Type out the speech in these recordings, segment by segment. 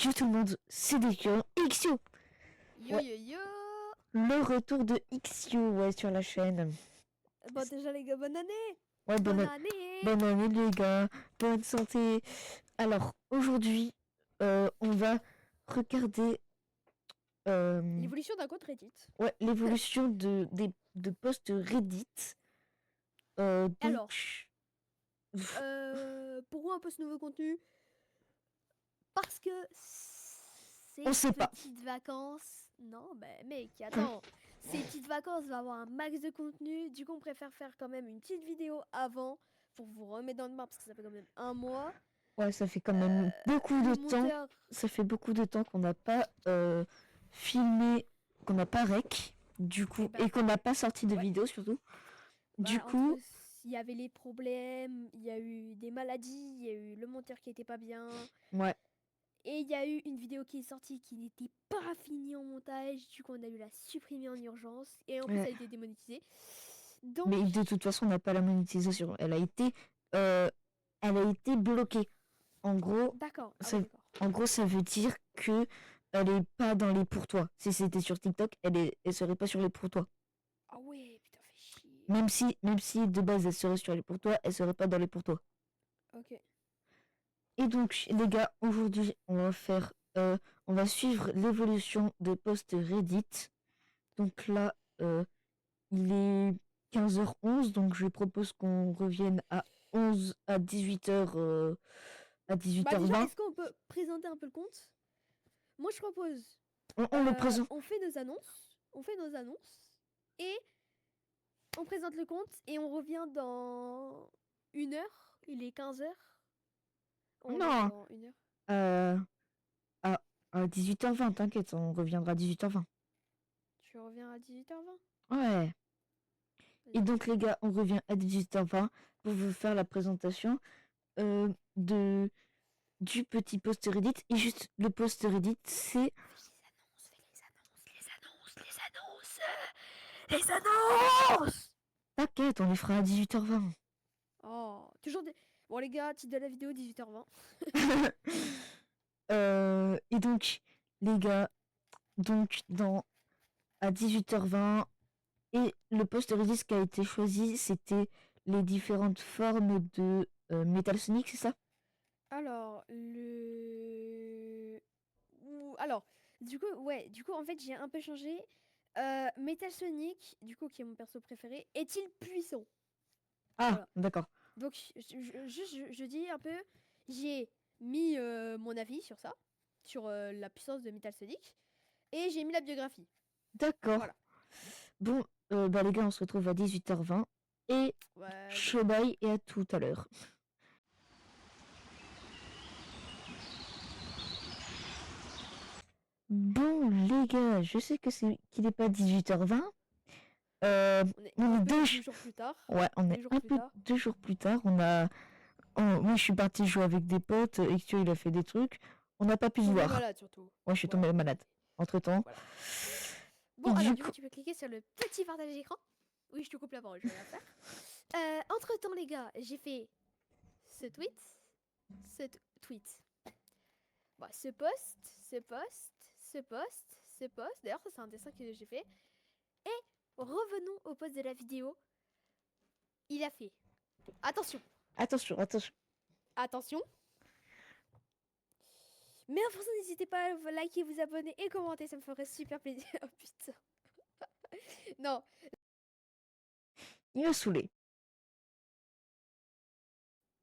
Yo tout le monde, c'est Décurant Xio. Yo Ouais. yo yo. Le retour de Xio, ouais, sur la chaîne. Bon déjà les gars, bonne année. Ouais, Bonne année. bonne année les gars, bonne santé. Alors, aujourd'hui, on va regarder L'évolution d'un compte Reddit. ouais, l'évolution de posts Reddit. Alors, Pff, pourquoi un peu ce nouveau contenu? Parce que on ces sait pas. petites vacances... Non, bah mec, attends. Ces petites vacances vont avoir un max de contenu. Du coup, on préfère faire quand même une petite vidéo avant pour vous remettre dans le bain parce que ça fait quand même un mois. Ouais, ça fait quand même beaucoup de Le temps. monteur... Ça fait beaucoup de temps qu'on n'a pas filmé, qu'on n'a pas rec, du coup, Eh ben, et qu'on n'a pas sorti de ouais. vidéo surtout. Du Bah, entre... coup, Il y avait les problèmes, il y a eu des maladies, il y a eu le monteur qui était pas bien. ouais. Et il y a eu une vidéo qui est sortie qui n'était pas finie en montage. Du coup, on a dû la supprimer en urgence. Et en plus, Ouais. ça a été démonétisé. Donc, Mais de toute façon, on n'a pas la monétisation. Elle a été bloquée. En gros, d'accord. Ah ça, ouais, d'accord. en gros, ça veut dire que elle est pas dans les pour toi. Si c'était sur TikTok, elle serait pas sur les pour toi. Ah ouais, putain, fait chier. Même si de base elle serait sur les pour toi, elle serait pas dans les pour toi. Ok. Et donc, les gars, aujourd'hui, on va suivre l'évolution des posts Reddit. Donc là, il est 15h11, donc je propose qu'on revienne à 18h, à Bah, déjà, 18h20. est-ce qu'on peut présenter un peu le compte? Moi, je propose. On le présente. On fait nos annonces. On fait nos annonces. Et on présente le compte. Et on revient dans 1 heure. Il est 15h. On revient Non, dans 1 heure. euh, à 18h20, t'inquiète, on reviendra à 18h20. Tu reviens à 18h20. Ouais. Et donc, les gars, on revient à 18h20 pour vous faire la présentation euh, de, du petit post Reddit. Et juste, le post Reddit, c'est... Les annonces. T'inquiète, on les fera à 18h20. Oh, toujours des... Bon les gars, titre de la vidéo 18h20. Et donc, les gars, donc à 18h20, et le post Reddit qui a été choisi, c'était les différentes formes de Metal Sonic, c'est ça? Alors, alors, du coup, en fait, j'ai un peu changé. Metal Sonic, du coup, qui est mon perso préféré, est-il puissant? Ah, Voilà. d'accord. Donc, je dis un peu, j'ai mis mon avis sur ça, sur la puissance de Metal Sonic, et j'ai mis la biographie. D'accord. Voilà. Bon, bah les gars, on se retrouve à 18h20. Et Ouais, go. Shobai et à tout à l'heure. Bon, les gars, je sais que qu'il n'est pas 18h20. On est On un est peu 2 jours plus tard. Ouais, on est 2 jours un plus peu tard. 2 jours plus tard. Moi, je suis partie jouer avec des potes. Ectio, il a fait des trucs. On n'a pas pu se Tombé voir. malade surtout. Moi, je suis Voilà. tombée malade. Entre-temps. Voilà. Et Bon, alors du du coup, coup... tu peux cliquer sur le petit partage d'écran. Oui, je te coupe la parole, je vais rien faire. Entre-temps, les gars, j'ai fait ce tweet, ce tweet. Bon, ce post, ce post, ce post, ce post. D'ailleurs, ça, c'est un dessin que j'ai fait. Et revenons au post de la vidéo. Il a fait. Attention, Attention, attention. attention. Mais pour ça, n'hésitez pas à vous liker, vous abonner et commenter, ça me ferait super plaisir. Oh putain. Non. Il m'a saoulé.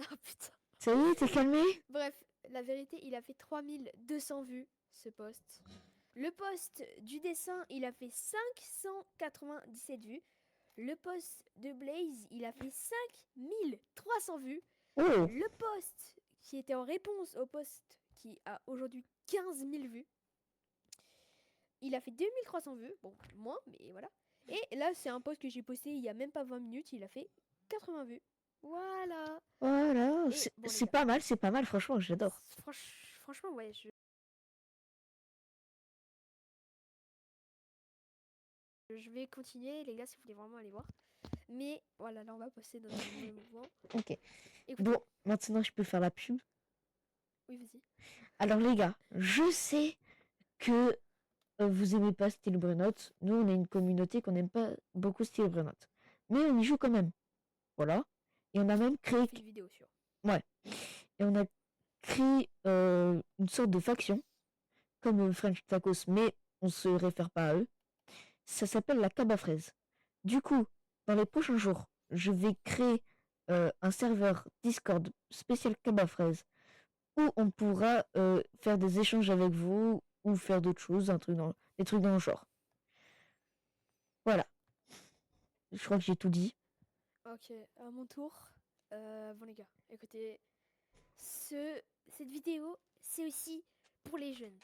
Oh putain. Ça y est, t'es calmé? Bref, la vérité, il a fait 3200 vues, ce post. Le post du dessin, il a fait 597 vues. Le post de Blaze, il a fait 5300 vues. Oh, Le post qui était en réponse au post qui a aujourd'hui 15 000 vues, il a fait 2300 vues. Bon, moins, mais voilà. Et là, c'est un post que j'ai posté il y a même pas 20 minutes. Il a fait 80 vues. Voilà. voilà. Et bon, les gars, C'est pas mal, franchement, j'adore. franchement, ouais, je vais continuer, les gars, si vous voulez vraiment aller voir. Mais voilà, là, on va passer dans un mauvais mouvement. Ok. Écoutez, Bon, maintenant, je peux faire la pub. Oui, vas-y. Alors les gars, je sais que vous aimez pas Steel Burnout. Nous, on est une communauté qu'on n'aime pas beaucoup Steel Burnout. Mais on y joue quand même. Voilà. Et on a même On a créé... fait une vidéo sur. Ouais. Et on a créé une sorte de faction, comme French Tacos, mais on se réfère pas à eux. Ça s'appelle la Caba Fraise. Du coup, dans les prochains jours, je vais créer un serveur Discord spécial Caba Fraise où on pourra faire des échanges avec vous ou faire d'autres choses, des trucs dans le genre. Voilà, je crois que j'ai tout dit. Ok, à mon tour. Bon les gars, écoutez, cette vidéo, c'est aussi pour les jeunes.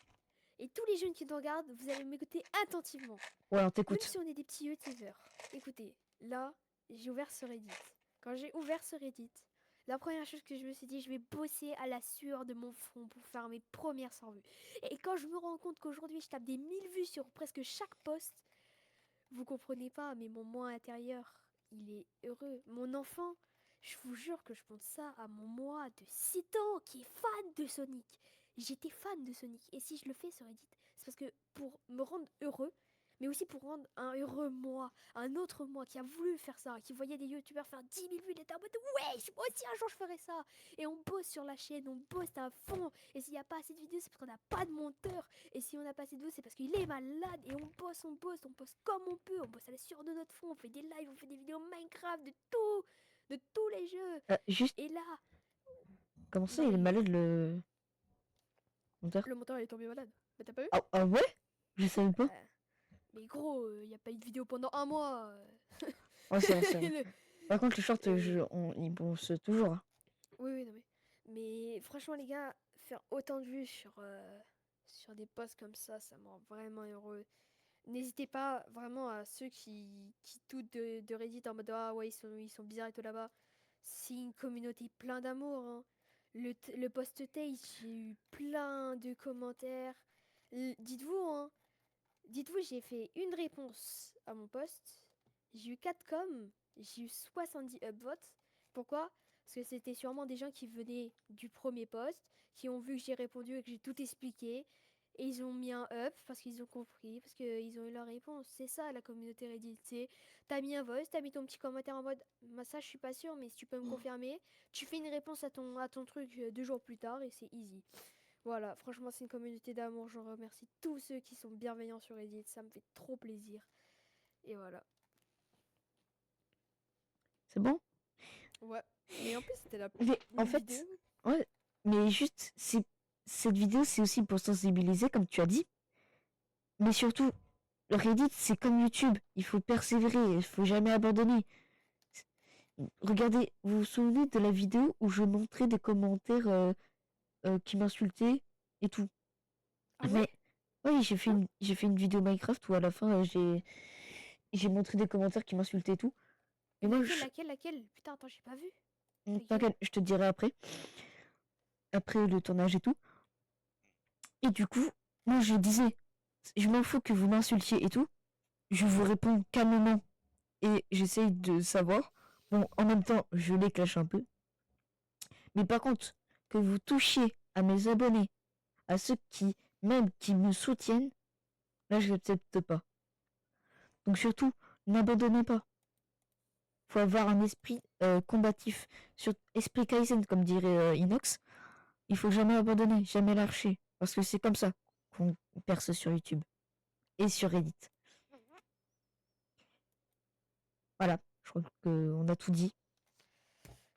Et tous les jeunes qui nous regardent, vous allez m'écouter attentivement. Ouais, alors Même t'écoutes. si on est des petits youtubeurs. Écoutez, là, j'ai ouvert ce Reddit. Quand j'ai ouvert ce Reddit, la première chose que je me suis dit, je vais bosser à la sueur de mon front pour faire mes premières 100 vues. Et quand je me rends compte qu'aujourd'hui, je tape des 1000 vues sur presque chaque post, vous comprenez pas, mais mon moi intérieur, il est heureux. Mon enfant, je vous jure que je pense ça à mon moi de 7 ans qui est fan de Sonic. J'étais fan de Sonic. Et si je le fais sur Reddit, c'est parce que pour me rendre heureux, mais aussi pour rendre un heureux moi, un autre moi qui a voulu faire ça, qui voyait des youtubeurs faire 10 000 vues, il était en mode ouais, moi aussi un jour je ferai ça. Et on bosse sur la chaîne, on bosse à fond. Et s'il n'y a pas assez de vidéos, c'est parce qu'on n'a pas de monteur. Et si on n'a pas assez de vues, c'est parce qu'il est malade. Et on bosse comme on peut. On bosse à la sueur de notre fond. On fait des lives, on fait des vidéos Minecraft, de tout, de tous les jeux. Juste, Et là, comment ça, non il est mais malade le monteur? le monteur il est tombé malade. Mais t'as pas vu? Ah ouais? Je savais pas. Mais gros, il n'y a pas eu de vidéo pendant un mois. Ouais, c'est vrai, c'est vrai. Le- Par contre, les shorts, et- ils bossent toujours, hein. Oui, oui, non mais. Mais franchement, les gars, faire autant de vues sur des posts comme ça me rend vraiment heureux. N'hésitez pas vraiment à ceux qui doutent de Reddit en mode ah ouais, ils sont bizarres et tout là-bas. C'est une communauté plein d'amour, hein. Le post-take, j'ai eu plein de commentaires. Dites-vous, hein, dites-vous, j'ai fait une réponse à mon post. J'ai eu 4 coms, j'ai eu 70 upvotes. Pourquoi? Parce que c'était sûrement des gens qui venaient du premier post, qui ont vu que j'ai répondu et que j'ai tout expliqué. Et ils ont mis un up parce qu'ils ont compris, parce qu'ils ont eu leur réponse. C'est ça la communauté Reddit. T'as mis un voice, t'as mis ton petit commentaire en mode bah, ça je suis pas sûr, mais si tu peux me confirmer, tu fais une réponse à ton truc 2 jours plus tard et c'est easy. Voilà, franchement, c'est une communauté d'amour. Je remercie tous ceux qui sont bienveillants sur Reddit. Ça me fait trop plaisir. Et voilà. C'est bon? Ouais. Mais en plus, c'était Mais en une vidéo. fait, ouais, mais juste, cette vidéo, c'est aussi pour sensibiliser, comme tu as dit. Mais surtout, Reddit, c'est comme YouTube. Il faut persévérer, il faut jamais abandonner. Regardez, vous vous souvenez de la vidéo où je montrais des commentaires qui m'insultaient et tout. Ah ouais? Mais oui, Hein? j'ai fait une vidéo Minecraft où à la fin, j'ai montré des commentaires qui m'insultaient et tout. Et moi, Laquelle? Putain, attends, j'ai pas vu. Laquelle? t'inquiète, je te dirai après le tournage et tout. Et du coup, moi, je disais, je m'en fous que vous m'insultiez et tout. Je vous réponds calmement et j'essaye de savoir. Bon, en même temps, je les clash un peu. Mais par contre, que vous touchiez à mes abonnés, à ceux qui, même qui me soutiennent, là, je l'accepte pas. Donc surtout, n'abandonnez pas. Faut avoir un esprit combatif, sur esprit Kaizen, comme dirait Inox. Il faut jamais abandonner, jamais lâcher. Parce que c'est comme ça qu'on perce sur YouTube et sur Reddit. Voilà, je crois qu'on a tout dit.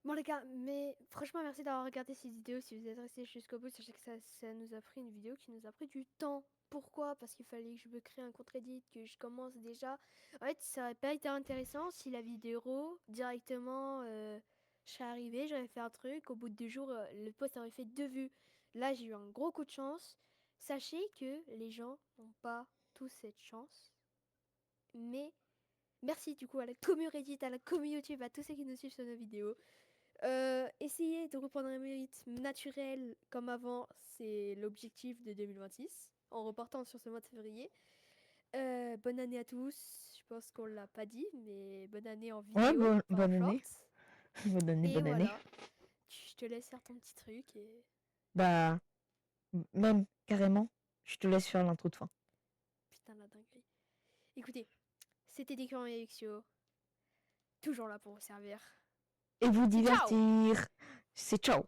Bon les gars, mais franchement merci d'avoir regardé cette vidéo. Si vous êtes restés jusqu'au bout, sachez que ça nous a pris une vidéo qui nous a pris du temps. Pourquoi? Parce qu'il fallait que je me crée un compte Reddit, que je commence déjà. En fait, ça aurait pas été intéressant si la vidéo directement je serais arrivée, j'aurais fait un truc, au bout de 2 jours, le post aurait fait 2 vues. Là, j'ai eu un gros coup de chance. Sachez que les gens n'ont pas tous cette chance. Mais merci du coup à la commu Reddit, à la commu YouTube, à tous ceux qui nous suivent sur nos vidéos. Essayez de reprendre un mérite naturel comme avant, c'est l'objectif de 2026, en repartant sur ce mois de février. Bonne année à tous, je pense qu'on l'a pas dit, mais bonne année en Ouais, vidéo, pas en bonne année. short. Bonne année, Et bonne année. voilà, je te laisse faire ton petit truc et Bah, même carrément, je te laisse faire l'intro de fin. Putain, la dinguerie. Écoutez, c'était Décor et Alexio. Toujours là pour vous servir. Et vous C'est ciao. divertir. C'est ciao.